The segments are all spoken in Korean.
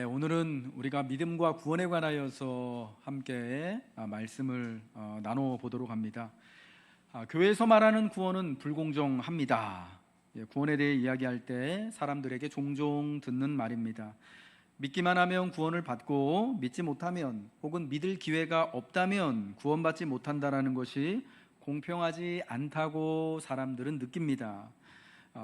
오늘은 우리가 믿음과 구원에 관하여서 함께 말씀을 나눠 보도록 합니다. 교회에서 말하는 구원은 불공정합니다. 구원에 대해 이야기할 때 사람들에게 종종 듣는 말입니다. 믿기만 하면 구원을 받고 믿지 못하면 혹은 믿을 기회가 없다면 구원받지 못한다는 것이 공평하지 않다고 사람들은 느낍니다.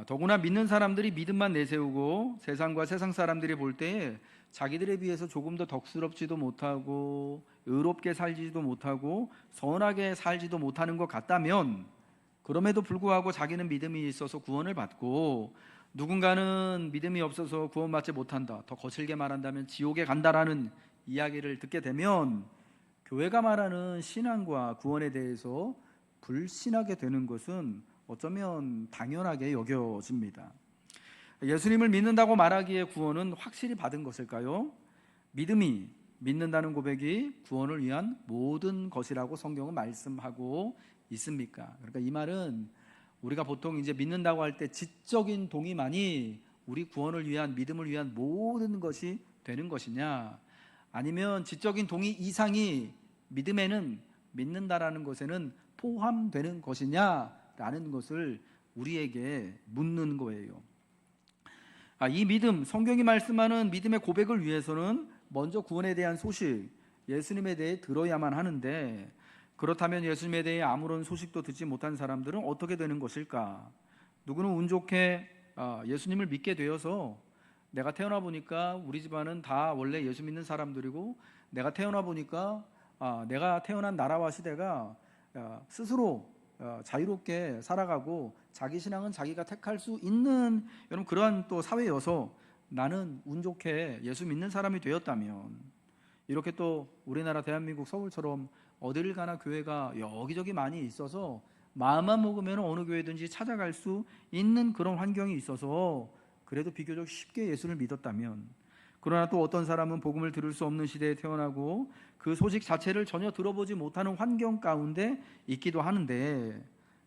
더구나 믿는 사람들이 믿음만 내세우고 세상과 세상 사람들이 볼 때에 자기들에 비해서 조금 더 덕스럽지도 못하고 의롭게 살지도 못하고 선하게 살지도 못하는 것 같다면, 그럼에도 불구하고 자기는 믿음이 있어서 구원을 받고 누군가는 믿음이 없어서 구원받지 못한다, 더 거칠게 말한다면 지옥에 간다라는 이야기를 듣게 되면 교회가 말하는 신앙과 구원에 대해서 불신하게 되는 것은 어쩌면 당연하게 여겨집니다. 예수님을 믿는다고 말하기에 구원은 확실히 받은 것일까요? 믿음이, 믿는다는 고백이 구원을 위한 모든 것이라고 성경은 말씀하고 있습니까? 그러니까 이 말은 우리가 보통 이제 믿는다고 할 때 지적인 동의만이 우리 구원을 위한, 믿음을 위한 모든 것이 되는 것이냐, 아니면 지적인 동의 이상이 믿음에는, 믿는다라는 것에는 포함되는 것이냐라는 것을 우리에게 묻는 거예요. 이 믿음, 성경이 말씀하는 믿음의 고백을 위해서는 먼저 구원에 대한 소식, 예수님에 대해 들어야만 하는데, 그렇다면 예수님에 대해 아무런 소식도 듣지 못한 사람들은 어떻게 되는 것일까? 누구는 운 좋게 예수님을 믿게 되어서, 내가 태어나 보니까 우리 집안은 다 원래 예수 믿는 사람들이고, 내가 태어나 보니까 내가 태어난 나라와 시대가 스스로 자유롭게 살아가고 자기 신앙은 자기가 택할 수 있는, 여러분, 그러한 또 사회여서 나는 운 좋게 예수 믿는 사람이 되었다면, 이렇게 또 우리나라 대한민국 서울처럼 어디를 가나 교회가 여기저기 많이 있어서 마음만 먹으면 어느 교회든지 찾아갈 수 있는 그런 환경이 있어서 그래도 비교적 쉽게 예수를 믿었다면, 그러나 또 어떤 사람은 복음을 들을 수 없는 시대에 태어나고 그 소식 자체를 전혀 들어보지 못하는 환경 가운데 있기도 하는데,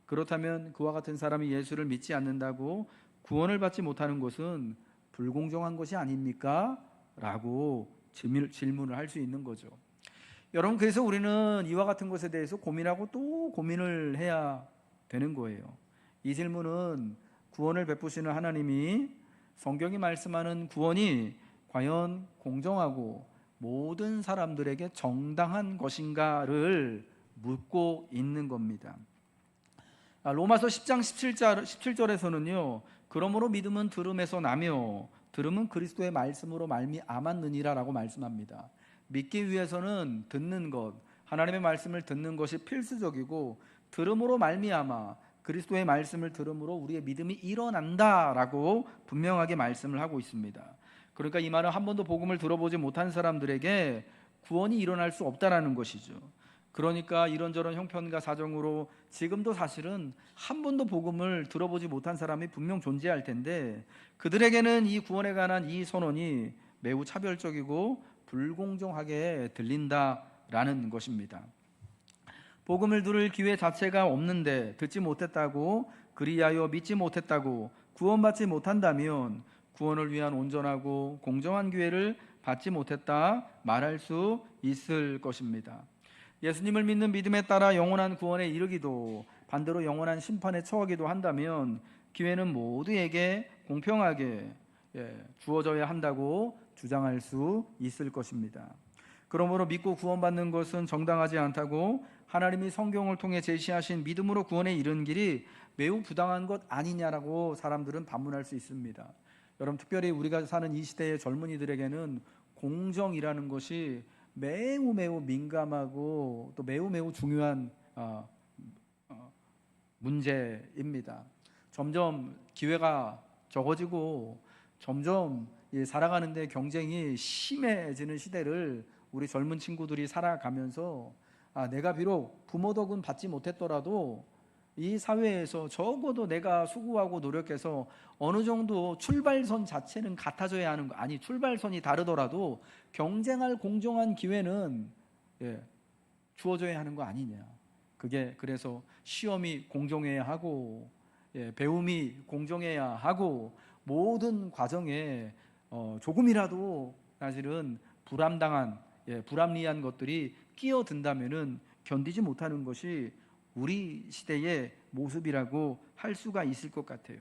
그렇다면 그와 같은 사람이 예수를 믿지 않는다고 구원을 받지 못하는 것은 불공정한 것이 아닙니까? 라고 질문을 할 수 있는 거죠. 여러분, 그래서 우리는 이와 같은 것에 대해서 고민하고 또 고민을 해야 되는 거예요. 이 질문은 구원을 베푸시는 하나님이, 성경이 말씀하는 구원이 과연 공정하고 모든 사람들에게 정당한 것인가를 묻고 있는 겁니다. 로마서 10장 17절에서는요, 그러므로 믿음은 들음에서 나며 들음은 그리스도의 말씀으로 말미암았느니라 라고 말씀합니다. 믿기 위해서는 듣는 것, 하나님의 말씀을 듣는 것이 필수적이고, 들음으로 말미암아, 그리스도의 말씀을 들음으로 우리의 믿음이 일어난다라고 분명하게 말씀을 하고 있습니다. 그러니까 이 말은 한 번도 복음을 들어보지 못한 사람들에게 구원이 일어날 수 없다라는 것이죠. 그러니까 이런저런 형편과 사정으로 지금도 사실은 한 번도 복음을 들어보지 못한 사람이 분명 존재할 텐데, 그들에게는 이 구원에 관한 이 선언이 매우 차별적이고 불공정하게 들린다라는 것입니다. 복음을 들을 기회 자체가 없는데 듣지 못했다고, 그리하여 믿지 못했다고 구원받지 못한다면 구원을 위한 온전하고 공정한 기회를 받지 못했다 말할 수 있을 것입니다. 예수님을 믿는 믿음에 따라 영원한 구원에 이르기도, 반대로 영원한 심판에 처하기도 한다면 기회는 모두에게 공평하게 주어져야 한다고 주장할 수 있을 것입니다. 그러므로 믿고 구원받는 것은 정당하지 않다고 하나님이 성경을 통해 제시하신 믿음으로 구원에 이른 길이 매우 부당한 것 아니냐라고 사람들은 반문할 수 있습니다. 여러분, 특별히 우리가 사는 이 시대의 젊은이들에게는 공정이라는 것이 매우 민감하고 또 매우 중요한 문제입니다. 점점 기회가 적어지고 점점 살아가는데 경쟁이 심해지는 시대를 우리 젊은 친구들이 살아가면서, 내가 비록 부모 덕은 받지 못했더라도 이 사회에서 적어도 내가 수고하고 노력해서 어느 정도 출발선 자체는 같아져야 하는 거, 아니 출발선이 다르더라도 경쟁할 공정한 기회는 주어져야 하는 거 아니냐. 그게 그래서 시험이 공정해야 하고, 배움이 공정해야 하고, 모든 과정에 조금이라도 사실은 불합리한 것들이 끼어든다면은 견디지 못하는 것이 우리 시대의 모습이라고 할 수가 있을 것 같아요.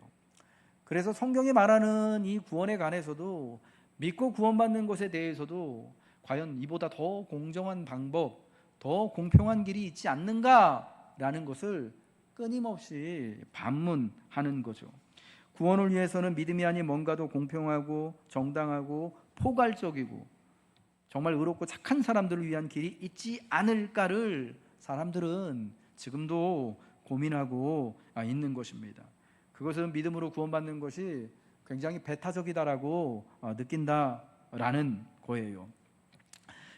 그래서 성경이 말하는 이 구원에 관해서도, 믿고 구원받는 것에 대해서도 과연 이보다 더 공정한 방법, 더 공평한 길이 있지 않는가라는 것을 끊임없이 반문하는 거죠. 구원을 위해서는 믿음이 아닌 뭔가 더 공평하고 정당하고 포괄적이고 정말 의롭고 착한 사람들을 위한 길이 있지 않을까를 사람들은 지금도 고민하고 있는 것입니다. 그것은 믿음으로 구원받는 것이 굉장히 배타적이다라고 느낀다라는 거예요.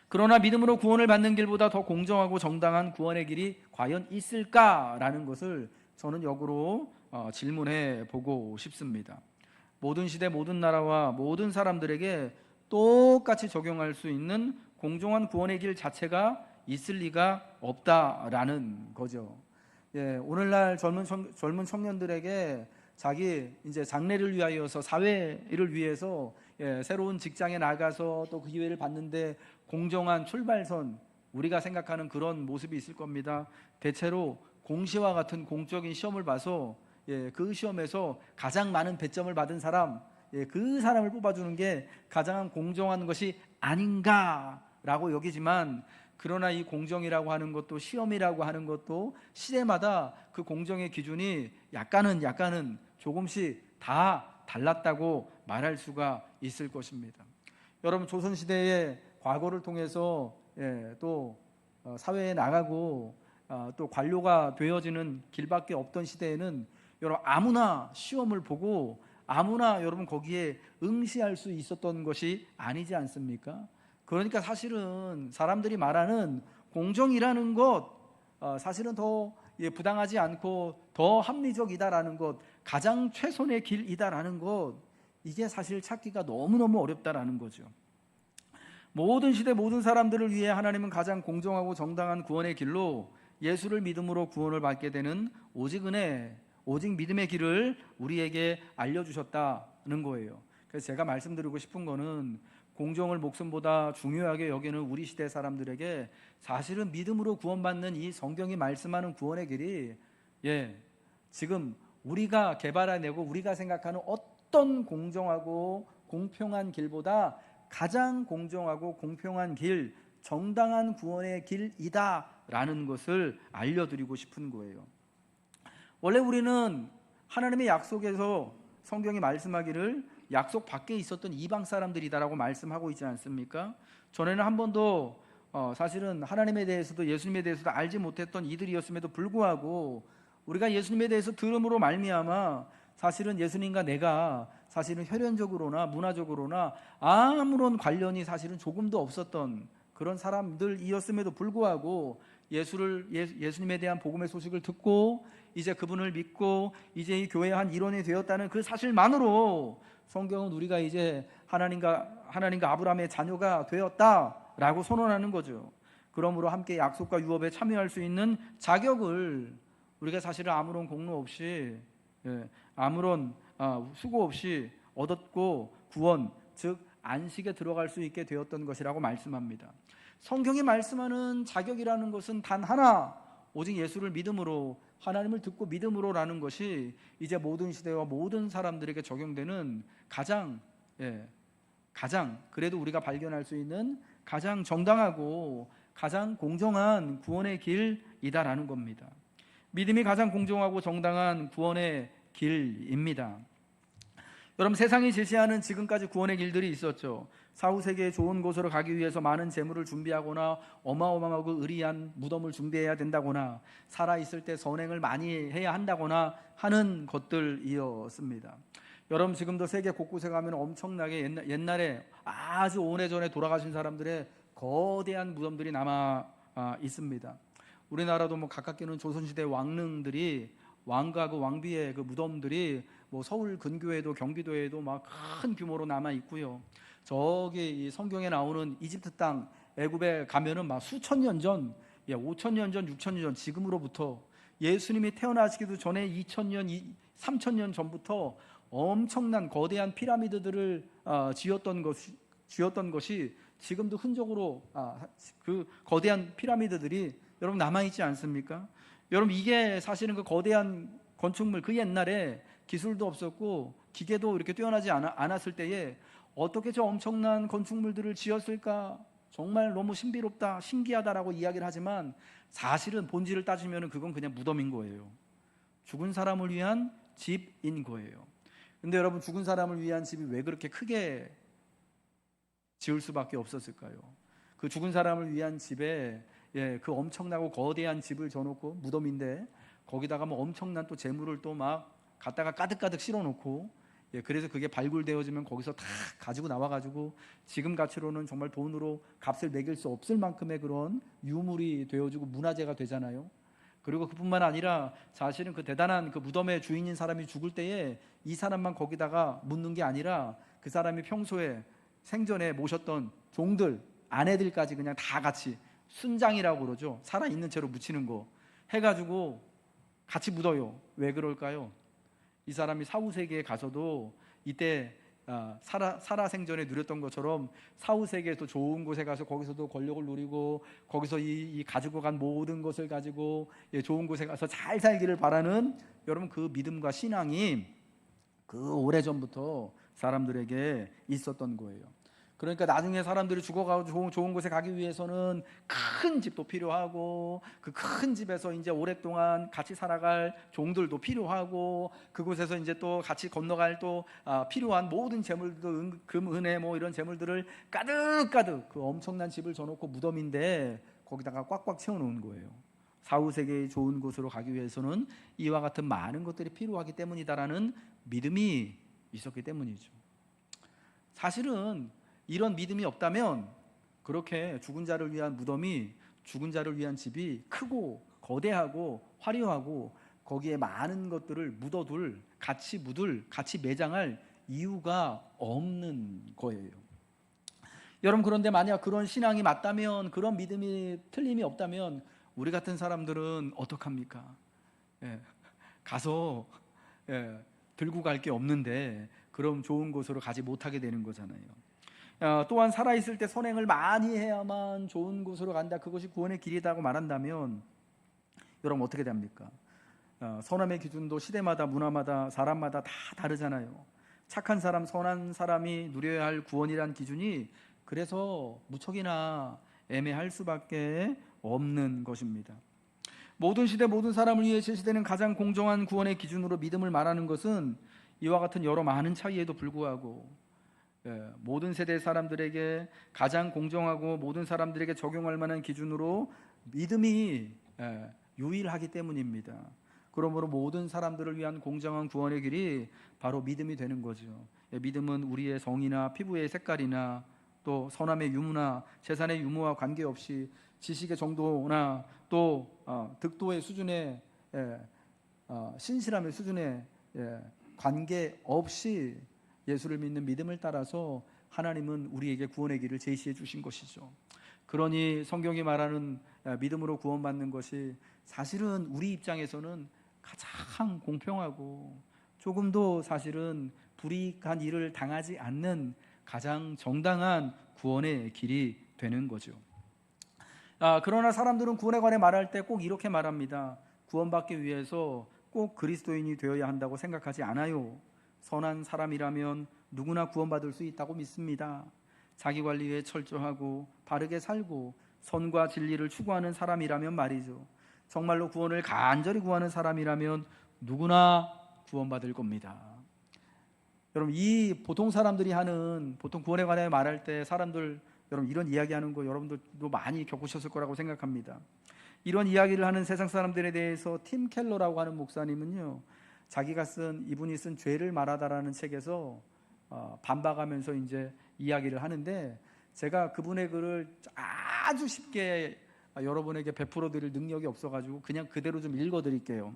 그러나 믿음으로 구원을 받는 길보다 더 공정하고 정당한 구원의 길이 과연 있을까라는 것을 저는 역으로 질문해 보고 싶습니다. 모든 시대, 모든 나라와 모든 사람들에게 똑같이 적용할 수 있는 공정한 구원의 길 자체가 있을 리가 없다라는 거죠. 오늘날 젊은 청년들에게 자기 이제 장래를 위하여서, 사회를 위해서 새로운 직장에 나가서 또 그 기회를 받는데 공정한 출발선, 우리가 생각하는 그런 모습이 있을 겁니다. 대체로 공시와 같은 공적인 시험을 봐서 그 시험에서 가장 많은 배점을 받은 사람, 그 사람을 뽑아주는 게 가장 공정한 것이 아닌가라고 여기지만, 그러나 이 공정이라고 하는 것도 시험이라고 하는 것도 시대마다 그 공정의 기준이 약간은 조금씩 다 달랐다고 말할 수가 있을 것입니다. 여러분, 조선시대의 과거를 통해서 또 사회에 나가고 또 관료가 되어지는 길밖에 없던 시대에는 여러분 아무나 시험을 보고 아무나 여러분 거기에 응시할 수 있었던 것이 아니지 않습니까? 그러니까 사실은 사람들이 말하는 공정이라는 것, 사실은 더 부당하지 않고 더 합리적이다라는 것, 가장 최선의 길이다라는 것, 이게 사실 찾기가 너무너무 어렵다라는 거죠. 모든 시대 모든 사람들을 위해 하나님은 가장 공정하고 정당한 구원의 길로 예수를 믿음으로 구원을 받게 되는 오직 은혜, 오직 믿음의 길을 우리에게 알려주셨다는 거예요. 그래서 제가 말씀드리고 싶은 거는, 공정을 목숨보다 중요하게 여기는 우리 시대 사람들에게 사실은 믿음으로 구원받는 이 성경이 말씀하는 구원의 길이 지금 우리가 개발해내고 우리가 생각하는 어떤 공정하고 공평한 길보다 가장 공정하고 공평한 길, 정당한 구원의 길이다라는 것을 알려드리고 싶은 거예요. 원래 우리는 하나님의 약속에서 성경이 말씀하기를 약속 밖에 있었던 이방 사람들이다라고 말씀하고 있지 않습니까? 전에는 한 번도 사실은 하나님에 대해서도 예수님에 대해서도 알지 못했던 이들이었음에도 불구하고 우리가 예수님에 대해서 들음으로 말미암아 사실은 예수님과 내가 사실은 혈연적으로나 문화적으로나 아무런 관련이 사실은 조금도 없었던 그런 사람들이었음에도 불구하고 예수님에 대한 복음의 소식을 듣고 이제 그분을 믿고 이제 이 교회의 한 일원이 되었다는 그 사실만으로 성경은 우리가 이제 하나님과 아브라함의 자녀가 되었다라고 선언하는 거죠. 그러므로 함께 약속과 유업에 참여할 수 있는 자격을 우리가 사실은 아무런 공로 없이 아무런 수고 없이 얻었고, 구원 즉 안식에 들어갈 수 있게 되었던 것이라고 말씀합니다. 성경이 말씀하는 자격이라는 것은 단 하나, 오직 예수를 믿음으로, 하나님을 듣고 믿음으로라는 것이 이제 모든 시대와 모든 사람들에게 적용되는 가장 그래도 우리가 발견할 수 있는 가장 정당하고 가장 공정한 구원의 길이다라는 겁니다. 믿음이 가장 공정하고 정당한 구원의 길입니다. 여러분, 세상이 제시하는 지금까지 구원의 길들이 있었죠. 사후세계의 좋은 곳으로 가기 위해서 많은 재물을 준비하거나 어마어마하고 의리한 무덤을 준비해야 된다거나 살아있을 때 선행을 많이 해야 한다거나 하는 것들이었습니다. 여러분, 지금도 세계 곳곳에 가면 엄청나게 옛날에 아주 오래전에 돌아가신 사람들의 거대한 무덤들이 남아 있습니다. 우리나라도 가깝게는 조선시대 왕릉들이, 왕과 그 왕비의 그 무덤들이 서울 근교에도 경기도에도 큰 규모로 남아 있고요. 저기 이 성경에 나오는 이집트 땅 애굽에 가면은 수천 년 전, 5,000년 전, 6,000년 전, 지금으로부터 예수님이 태어나시기도 전에 2,000년, 3,000년 전부터 엄청난 거대한 피라미드들을 지었던 쥐었던 것이 지금도 흔적으로 그 거대한 피라미드들이 여러분 남아있지 않습니까? 여러분, 이게 사실은 그 거대한 건축물, 그 옛날에 기술도 없었고 기계도 이렇게 뛰어나지 않았을 때에 어떻게 저 엄청난 건축물들을 지었을까? 정말 너무 신비롭다, 신기하다라고 이야기를 하지만 사실은 본질을 따지면 그건 그냥 무덤인 거예요. 죽은 사람을 위한 집인 거예요. 근데 여러분, 죽은 사람을 위한 집이 왜 그렇게 크게 지을 수밖에 없었을까요? 그 죽은 사람을 위한 집에 그 엄청나고 거대한 집을 져놓고, 무덤인데 거기다가 뭐 엄청난 또 재물을 또 막 갖다가 가득가득 실어놓고, 그래서 그게 발굴되어지면 거기서 다 가지고 나와가지고 지금 가치로는 정말 돈으로 값을 매길 수 없을 만큼의 그런 유물이 되어지고 문화재가 되잖아요. 그리고 그뿐만 아니라 사실은 그 대단한 그 무덤의 주인인 사람이 죽을 때에 이 사람만 거기다가 묻는 게 아니라 그 사람이 평소에 생전에 모셨던 종들, 아내들까지 그냥 다 같이 순장이라고 그러죠. 살아있는 채로 묻히는 거 해가지고 같이 묻어요. 왜 그럴까요? 이 사람이 사후세계에 가서도 이때 살아생전에 누렸던 것처럼 사후세계에서 좋은 곳에 가서 거기서도 권력을 누리고 거기서 이 가지고 간 모든 것을 가지고 좋은 곳에 가서 잘 살기를 바라는, 여러분, 그 믿음과 신앙이 그 오래전부터 사람들에게 있었던 거예요. 그러니까 나중에 사람들이 죽어가고 좋은 곳에 가기 위해서는 큰 집도 필요하고, 그 큰 집에서 이제 오랫동안 같이 살아갈 종들도 필요하고, 그곳에서 이제 또 같이 건너갈 또 필요한 모든 재물도, 금, 은혜 뭐 이런 재물들을 가득가득 그 엄청난 집을 져놓고 무덤인데 거기다가 꽉꽉 채워놓은 거예요. 사후세계의 좋은 곳으로 가기 위해서는 이와 같은 많은 것들이 필요하기 때문이다라는 믿음이 있었기 때문이죠. 사실은 이런 믿음이 없다면 그렇게 죽은 자를 위한 무덤이, 죽은 자를 위한 집이 크고 거대하고 화려하고 거기에 많은 것들을 묻어둘, 같이 매장할 이유가 없는 거예요. 여러분, 그런데 만약 그런 신앙이 맞다면, 그런 믿음이 틀림이 없다면 우리 같은 사람들은 어떡합니까? 가서 들고 갈 게 없는데 그럼 좋은 곳으로 가지 못하게 되는 거잖아요. 또한 살아있을 때 선행을 많이 해야만 좋은 곳으로 간다, 그것이 구원의 길이라고 말한다면 여러분 어떻게 됩니까? 선함의 기준도 시대마다, 문화마다, 사람마다 다 다르잖아요. 착한 사람, 선한 사람이 누려야 할 구원이란 기준이 그래서 무척이나 애매할 수밖에 없는 것입니다. 모든 시대 모든 사람을 위해 제시되는 가장 공정한 구원의 기준으로 믿음을 말하는 것은 이와 같은 여러 많은 차이에도 불구하고 모든 세대 사람들에게 가장 공정하고 모든 사람들에게 적용할 만한 기준으로 믿음이 유일하기 때문입니다. 그러므로 모든 사람들을 위한 공정한 구원의 길이 바로 믿음이 되는 거죠. 믿음은 우리의 성이나 피부의 색깔이나 또 선함의 유무나 재산의 유무와 관계없이 지식의 정도나 또 득도의 수준에 신실함의 수준에 관계없이 예수를 믿는 믿음을 따라서 하나님은 우리에게 구원의 길을 제시해 주신 것이죠. 그러니 성경이 말하는 믿음으로 구원받는 것이 사실은 우리 입장에서는 가장 공평하고 조금도 사실은 불이익한 일을 당하지 않는 가장 정당한 구원의 길이 되는 거죠. 그러나 사람들은 구원에 관해 말할 때 꼭 이렇게 말합니다. 구원받기 위해서 꼭 그리스도인이 되어야 한다고 생각하지 않아요. 선한 사람이라면 누구나 구원받을 수 있다고 믿습니다. 자기관리에 철저하고 바르게 살고 선과 진리를 추구하는 사람이라면 말이죠. 정말로 구원을 간절히 구하는 사람이라면 누구나 구원받을 겁니다. 여러분, 이 보통 사람들이 하는, 보통 구원에 관해 말할 때 사람들, 여러분 이런 이야기하는 거 여러분들도 많이 겪으셨을 거라고 생각합니다. 이런 이야기를 하는 세상 사람들에 대해서 팀 켈러라고 하는 목사님은요, 이분이 쓴 죄를 말하다라는 책에서 반박하면서 이제 이야기를 하는데, 제가 그분의 글을 아주 쉽게 여러분에게 베풀어 드릴 능력이 없어가지고 그냥 그대로 좀 읽어 드릴게요.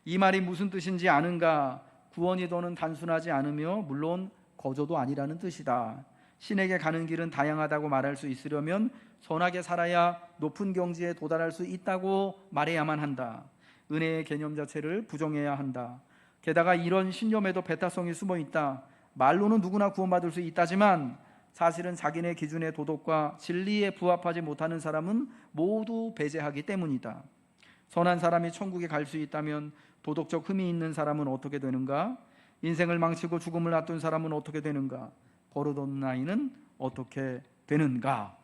이 말이 무슨 뜻인지 아는가? 구원이 더는 단순하지 않으며 물론 거저도 아니라는 뜻이다. 신에게 가는 길은 다양하다고 말할 수 있으려면 선하게 살아야 높은 경지에 도달할 수 있다고 말해야만 한다. 은혜의 개념 자체를 부정해야 한다. 게다가 이런 신념에도 배타성이 숨어 있다. 말로는 누구나 구원받을 수 있다지만 사실은 자기네 기준의 도덕과 진리에 부합하지 못하는 사람은 모두 배제하기 때문이다. 선한 사람이 천국에 갈 수 있다면 도덕적 흠이 있는 사람은 어떻게 되는가? 인생을 망치고 죽음을 앞둔 사람은 어떻게 되는가? 버릇없는 아이는 어떻게 되는가?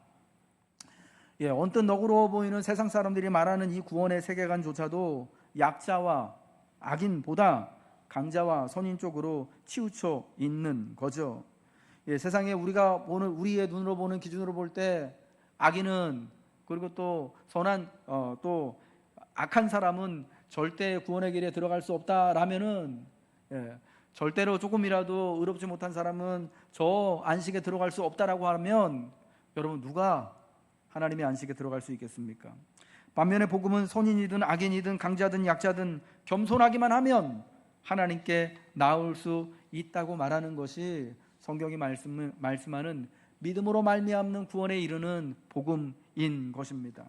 언뜻 너그러워 보이는 세상 사람들이 말하는 이 구원의 세계관조차도 약자와 악인보다 강자와 선인 쪽으로 치우쳐 있는 거죠. 세상에 우리가 보는, 우리의 눈으로 보는 기준으로 볼 때 악인은, 그리고 또 선한 또 악한 사람은 절대 구원의 길에 들어갈 수 없다라면은, 절대로 조금이라도 의롭지 못한 사람은 저 안식에 들어갈 수 없다라고 하면, 여러분 누가 하나님의 안식에 들어갈 수 있겠습니까? 반면에 복음은 선인이든 악인이든 강자든 약자든 겸손하기만 하면 하나님께 나올 수 있다고 말하는 것이 성경이 말씀하는 믿음으로 말미암는 구원에 이르는 복음인 것입니다.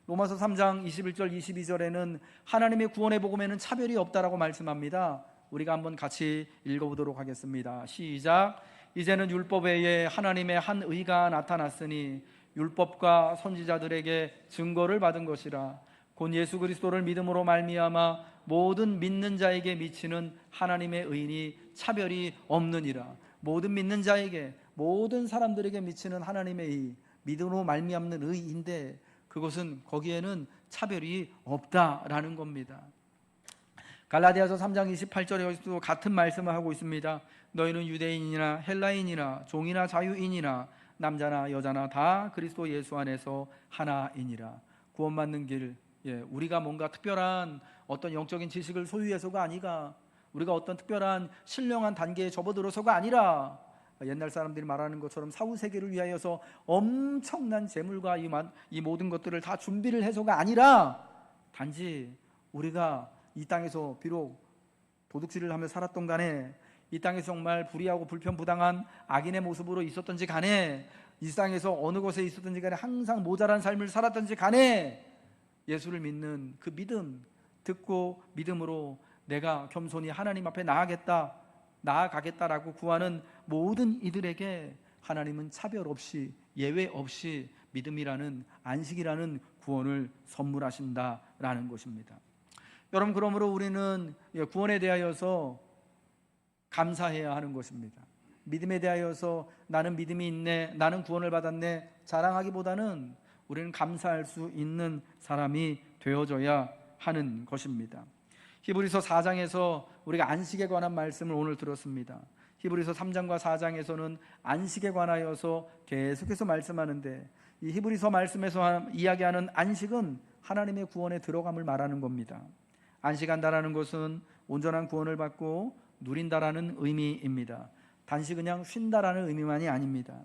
로마서 3장 21절 22절에는 하나님의 구원의 복음에는 차별이 없다라고 말씀합니다. 우리가 한번 같이 읽어보도록 하겠습니다. 시작. 이제는 율법 외에 하나님의 한 의가 나타났으니 율법과 선지자들에게 증거를 받은 것이라. 곧 예수 그리스도를 믿음으로 말미암아 모든 믿는 자에게 미치는 하나님의 의인이 차별이 없느니라. 모든 믿는 자에게, 모든 사람들에게 미치는 하나님의 의, 믿음으로 말미암는 의인데 그것은, 거기에는 차별이 없다라는 겁니다. 갈라디아서 3장 28절에도 같은 말씀을 하고 있습니다. 너희는 유대인이나 헬라인이나 종이나 자유인이나 남자나 여자나 다 그리스도 예수 안에서 하나이니라. 구원받는 길, 우리가 뭔가 특별한 어떤 영적인 지식을 소유해서가 아니라, 우리가 어떤 특별한 신령한 단계에 접어들어서가 아니라, 옛날 사람들이 말하는 것처럼 사후세계를 위하여서 엄청난 재물과 이 모든 것들을 다 준비를 해서가 아니라, 단지 우리가 이 땅에서 비록 도둑질을 하며 살았던 간에, 이 땅에서 정말 불의하고 불편부당한 악인의 모습으로 있었던지 간에, 이 땅에서 어느 곳에 있었던지 간에 항상 모자란 삶을 살았던지 간에 예수를 믿는 그 믿음, 듣고 믿음으로 내가 겸손히 하나님 앞에 나아가겠다라고 구하는 모든 이들에게 하나님은 차별 없이, 예외 없이 믿음이라는, 안식이라는 구원을 선물하신다라는 것입니다. 여러분, 그러므로 우리는 구원에 대하여서 감사해야 하는 것입니다. 믿음에 대하여서 나는 믿음이 있네, 나는 구원을 받았네 자랑하기보다는 우리는 감사할 수 있는 사람이 되어져야 하는 것입니다. 히브리서 4장에서 우리가 안식에 관한 말씀을 오늘 들었습니다. 히브리서 3장과 4장에서는 안식에 관하여서 계속해서 말씀하는데, 이 히브리서 말씀에서 이야기하는 안식은 하나님의 구원에 들어감을 말하는 겁니다. 안식한다라는 것은 온전한 구원을 받고 누린다라는 의미입니다. 단지 그냥 쉰다라는 의미만이 아닙니다.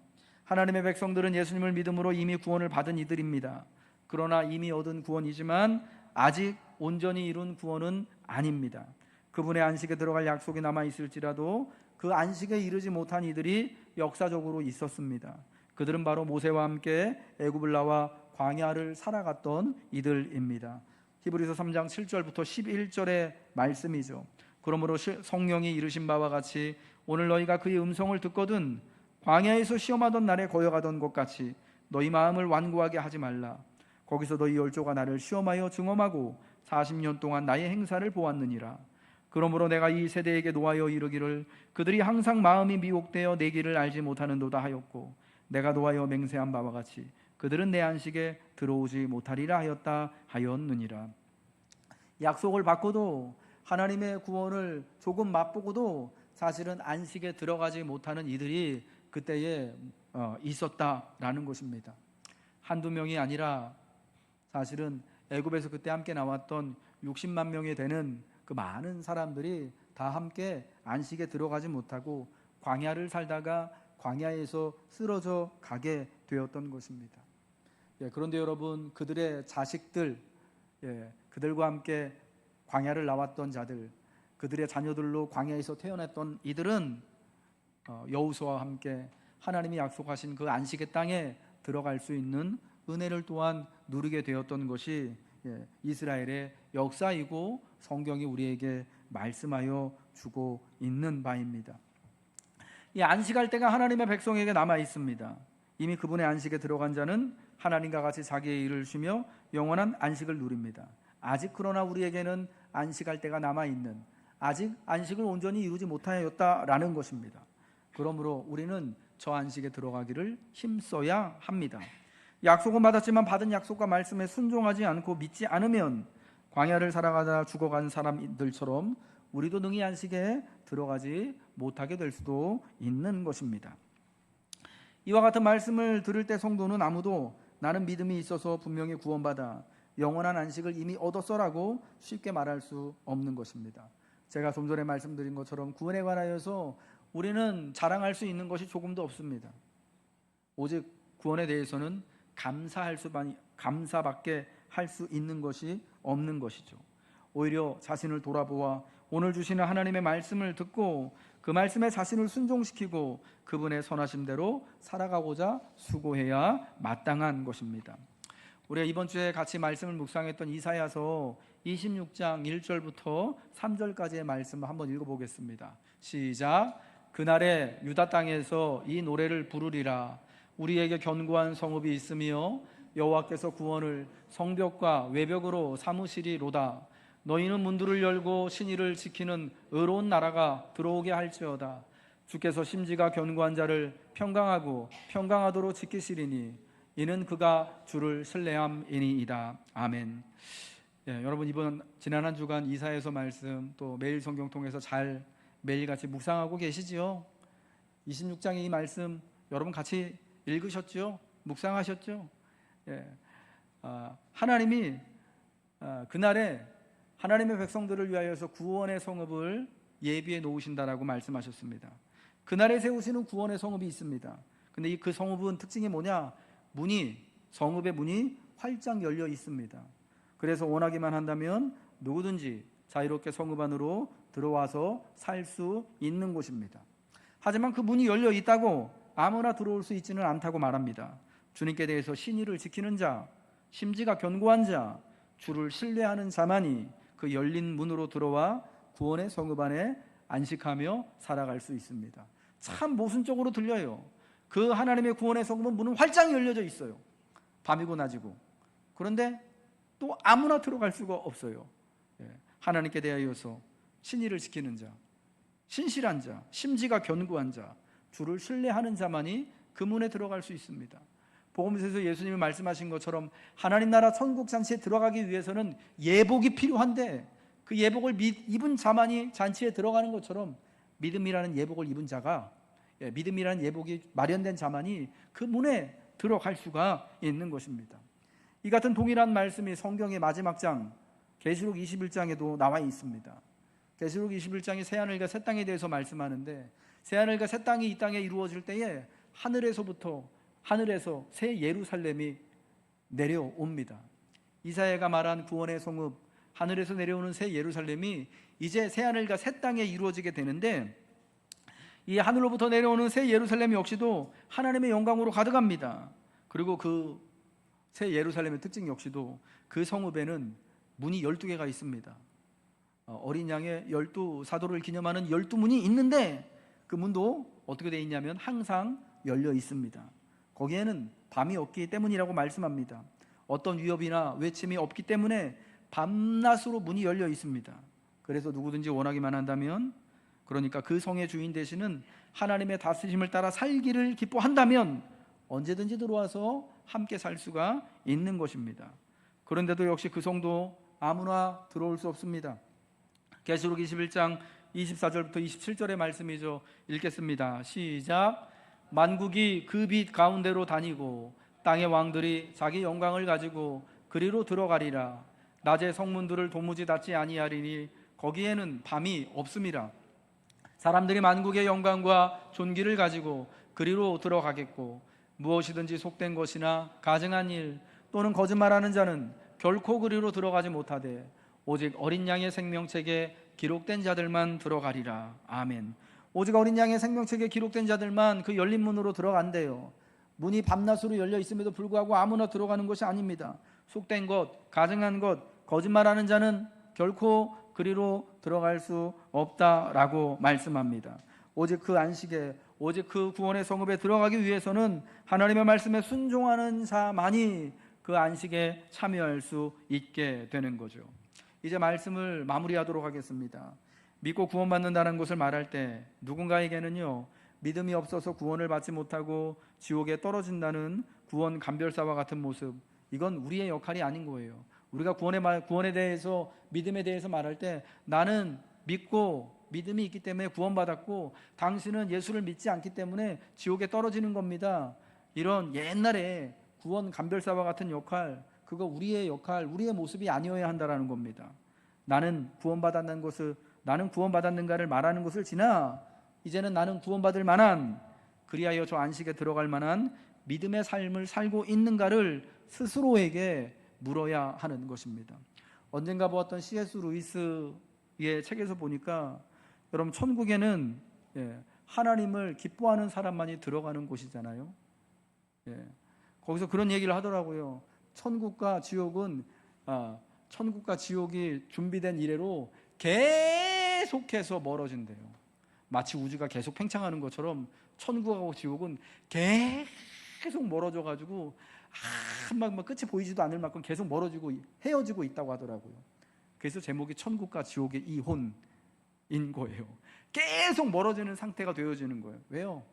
하나님의 백성들은 예수님을 믿음으로 이미 구원을 받은 이들입니다. 그러나 이미 얻은 구원이지만 아직 온전히 이룬 구원은 아닙니다. 그분의 안식에 들어갈 약속이 남아있을지라도 그 안식에 이르지 못한 이들이 역사적으로 있었습니다. 그들은 바로 모세와 함께 애굽을 나와 광야를 살아갔던 이들입니다. 히브리서 3장 7절부터 11절의 말씀이죠. 그러므로 성령이 이르신 바와 같이 오늘 너희가 그의 음성을 듣거든 광야에서 시험하던 날에 거여가던 것 같이 너희 마음을 완고하게 하지 말라. 거기서 너희 열조가 나를 시험하여 증험하고 40년 동안 나의 행사를 보았느니라. 그러므로 내가 이 세대에게 노하여 이르기를 그들이 항상 마음이 미혹되어 내 길을 알지 못하는도다 하였고, 내가 노하여 맹세한 바와 같이 그들은 내 안식에 들어오지 못하리라 하였다 하였느니라. 약속을 받고도, 하나님의 구원을 조금 맛보고도 사실은 안식에 들어가지 못하는 이들이 그때에 있었다라는 것입니다. 한두 명이 아니라 사실은 애굽에서 그때 함께 나왔던 60만 명이 되는 그 많은 사람들이 다 함께 안식에 들어가지 못하고 광야를 살다가 광야에서 쓰러져 가게 되었던 것입니다. 그런데 여러분, 그들의 자식들, 그들과 함께 광야를 나왔던 자들, 그들의 자녀들로 광야에서 태어났던 이들은 여호수아와 함께 하나님이 약속하신 그 안식의 땅에 들어갈 수 있는 은혜를 또한 누리게 되었던 것이 이스라엘의 역사이고 성경이 우리에게 말씀하여 주고 있는 바입니다. 이 안식할 때가 하나님의 백성에게 남아 있습니다. 이미 그분의 안식에 들어간 자는 하나님과 같이 자기의 일을 쉬며 영원한 안식을 누립니다. 아직 그러나 우리에게는 안식할 때가 남아 있는, 아직 안식을 온전히 이루지 못하였다라는 것입니다. 그러므로 우리는 저 안식에 들어가기를 힘써야 합니다. 약속은 받았지만 받은 약속과 말씀에 순종하지 않고 믿지 않으면 광야를 살아가다 죽어간 사람들처럼 우리도 능히 안식에 들어가지 못하게 될 수도 있는 것입니다. 이와 같은 말씀을 들을 때 성도는 아무도 나는 믿음이 있어서 분명히 구원받아 영원한 안식을 이미 얻었어라고 쉽게 말할 수 없는 것입니다. 제가 좀 전에 말씀드린 것처럼 구원에 관하여서 우리는 자랑할 수 있는 것이 조금도 없습니다. 오직 구원에 대해서는 감사밖에 할 수 있는 것이 없는 것이죠. 오히려 자신을 돌아보아 오늘 주시는 하나님의 말씀을 듣고 그 말씀에 자신을 순종시키고 그분의 선하심대로 살아가고자 수고해야 마땅한 것입니다. 우리가 이번 주에 같이 말씀을 묵상했던 이사야서 26장 1절부터 3절까지의 말씀을 한번 읽어보겠습니다. 시작. 그날에 유다 땅에서 이 노래를 부르리라. 우리에게 견고한 성읍이 있으며 여호와께서 구원을 성벽과 외벽으로 삼으시리로다. 너희는 문들을 열고 신의를 지키는 의로운 나라가 들어오게 할지어다. 주께서 심지가 견고한 자를 평강하도록 지키시리니 이는 그가 주를 신뢰함이니이다. 아멘. 여러분 지난 한 주간 이사야서 말씀 또 매일 성경 통해서 잘 매일같이 묵상하고 계시지요? 26장의 이 말씀 여러분 같이 읽으셨죠? 묵상하셨죠? 하나님이 그날에 하나님의 백성들을 위하여서 구원의 성읍을 예비해 놓으신다라고 말씀하셨습니다. 그날에 세우시는 구원의 성읍이 있습니다. 근데 그 성읍은 특징이 뭐냐? 성읍의 문이 활짝 열려 있습니다. 그래서 원하기만 한다면 누구든지 자유롭게 성읍 안으로 들어와서 살 수 있는 곳입니다. 하지만 그 문이 열려 있다고 아무나 들어올 수 있지는 않다고 말합니다. 주님께 대해서 신의를 지키는 자, 심지가 견고한 자, 주를 신뢰하는 자만이 그 열린 문으로 들어와 구원의 성읍 안에 안식하며 살아갈 수 있습니다. 참 모순적으로 들려요. 그 하나님의 구원의 성읍은 문은 활짝 열려져 있어요. 밤이고 낮이고. 그런데 또 아무나 들어갈 수가 없어요. 하나님께 대하여서 신의를 지키는 자, 신실한 자, 심지가 견고한 자, 주를 신뢰하는 자만이 그 문에 들어갈 수 있습니다. 복음서에서 예수님이 말씀하신 것처럼 하나님 나라 천국 잔치에 들어가기 위해서는 예복이 필요한데 그 예복을 입은 자만이 잔치에 들어가는 것처럼 믿음이라는 예복을 입은 자가 믿음이라는 예복이 마련된 자만이 그 문에 들어갈 수가 있는 것입니다. 이 같은 동일한 말씀이 성경의 마지막 장 계시록 21장에도 나와 있습니다. 계시록 21장이 새하늘과 새 땅에 대해서 말씀하는데 새하늘과 새 땅이 이 땅에 이루어질 때에 하늘에서 새 예루살렘이 내려옵니다. 이사야가 말한 구원의 성읍, 하늘에서 내려오는 새 예루살렘이 이제 새하늘과 새 땅에 이루어지게 되는데 이 하늘로부터 내려오는 새 예루살렘 역시도 하나님의 영광으로 가득합니다. 그리고 그 새 예루살렘의 특징 역시도 그 성읍에는 문이 12개가 있습니다. 어린 양의 12사도를 기념하는 12문이 있는데 그 문도 어떻게 되어 있냐면 항상 열려 있습니다. 거기에는 밤이 없기 때문이라고 말씀합니다. 어떤 위협이나 외침이 없기 때문에 밤낮으로 문이 열려 있습니다. 그래서 누구든지 원하기만 한다면, 그러니까 그 성의 주인 되시는 하나님의 다스림을 따라 살기를 기뻐한다면 언제든지 들어와서 함께 살 수가 있는 것입니다. 그런데도 역시 그 성도 아무나 들어올 수 없습니다. 계시록 21장 24절부터 27절의 말씀이죠. 읽겠습니다. 시작. 만국이 그 빛 가운데로 다니고 땅의 왕들이 자기 영광을 가지고 그리로 들어가리라. 낮에 성문들을 도무지 닫지 아니하리니 거기에는 밤이 없음이라. 사람들이 만국의 영광과 존귀를 가지고 그리로 들어가겠고 무엇이든지 속된 것이나 가증한 일 또는 거짓말하는 자는 결코 그리로 들어가지 못하되 오직 어린 양의 생명책에 기록된 자들만 들어가리라. 아멘. 오직 어린 양의 생명책에 기록된 자들만 그 열린 문으로 들어간대요. 문이 밤낮으로 열려 있음에도 불구하고 아무나 들어가는 것이 아닙니다. 속된 것, 가증한 것, 거짓말하는 자는 결코 그리로 들어갈 수 없다라고 말씀합니다. 오직 그 안식에 오직 그 구원의 성읍에 들어가기 위해서는 하나님의 말씀에 순종하는 자만이 그 안식에 참여할 수 있게 되는 거죠. 이제 말씀을 마무리하도록 하겠습니다. 믿고 구원받는다는 것을 말할 때 누군가에게는요, 믿음이 없어서 구원을 받지 못하고 지옥에 떨어진다는 구원 감별사와 같은 모습, 이건 우리의 역할이 아닌 거예요. 우리가 구원에 대해서, 믿음에 대해서 말할 때 나는 믿고 믿음이 있기 때문에 구원받았고 당신은 예수를 믿지 않기 때문에 지옥에 떨어지는 겁니다, 이런 옛날에 구원 감별사와 같은 역할, 그거 우리의 역할, 우리의 모습이 아니어야 한다라는 겁니다. 나는 구원받았는가를 말하는 것을 지나 이제는 나는 구원받을 만한, 그리하여 저 안식에 들어갈 만한 믿음의 삶을 살고 있는가를 스스로에게 물어야 하는 것입니다. 언젠가 보았던 C.S. 루이스의 책에서 보니까 여러분, 천국에는 하나님을 기뻐하는 사람만이 들어가는 곳이잖아요. 거기서 그런 얘기를 하더라고요. 천국과 지옥이 준비된 이래로 계속해서 멀어진대요. 마치 우주가 계속 팽창하는 것처럼 천국하고 지옥은 계속 멀어져 가지고 막 끝이 보이지도 않을 만큼 계속 멀어지고 헤어지고 있다고 하더라고요. 그래서 제목이 천국과 지옥의 이혼인 거예요. 계속 멀어지는 상태가 되어지는 거예요. 왜요?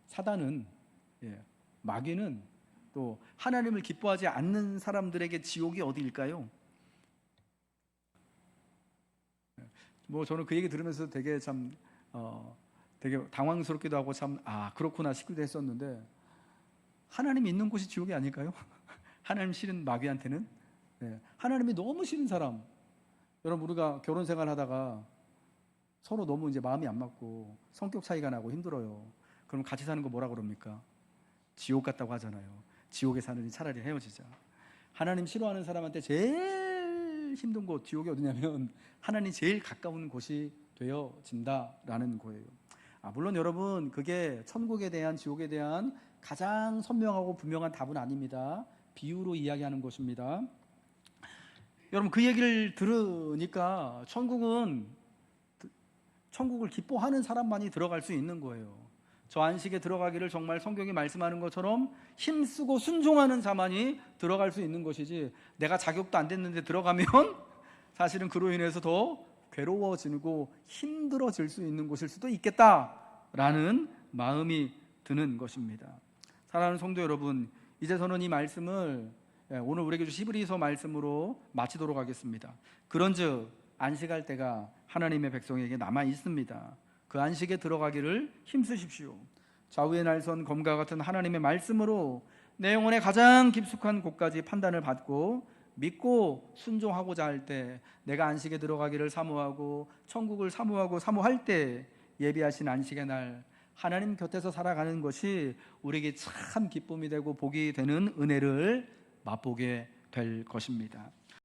사단은, 마귀는 또 하나님을 기뻐하지 않는 사람들에게 지옥이 어디일까요? 저는 그 얘기 들으면서 되게 당황스럽기도 하고 그렇구나 싶기도 했었는데, 하나님이 있는 곳이 지옥이 아닐까요? 하나님 싫은 마귀한테는. 하나님이 너무 싫은 사람, 여러분, 우리가 결혼 생활 하다가 서로 너무 이제 마음이 안 맞고 성격 차이가 나고 힘들어요. 그럼 같이 사는 거 뭐라 그럽니까? 지옥 같다고 하잖아요. 지옥에 사느니 차라리 헤어지자. 하나님 싫어하는 사람한테 제일 힘든 곳, 지옥이 어디냐면 하나님 제일 가까운 곳이 되어진다라는 거예요. 물론 여러분, 그게 천국에 대한, 지옥에 대한 가장 선명하고 분명한 답은 아닙니다. 비유로 이야기하는 것입니다. 여러분, 그 얘기를 들으니까 천국을 기뻐하는 사람만이 들어갈 수 있는 거예요. 저 안식에 들어가기를 정말 성경이 말씀하는 것처럼 힘쓰고 순종하는 자만이 들어갈 수 있는 것이지, 내가 자격도 안 됐는데 들어가면 사실은 그로 인해서 더 괴로워지고 힘들어질 수 있는 곳일 수도 있겠다라는 마음이 드는 것입니다. 사랑하는 성도 여러분, 이제 저는 이 말씀을 오늘 우리에게 주신 히브리서 말씀으로 마치도록 하겠습니다. 그런즉 안식할 때가 하나님의 백성에게 남아 있습니다. 그 안식에 들어가기를 힘쓰십시오. 좌우의 날선 검과 같은 하나님의 말씀으로 내 영혼의 가장 깊숙한 곳까지 판단을 받고 믿고 순종하고자 할 때, 내가 안식에 들어가기를 사모하고 천국을 사모할 때 예비하신 안식의 날, 하나님 곁에서 살아가는 것이 우리에게 참 기쁨이 되고 복이 되는 은혜를 맛보게 될 것입니다.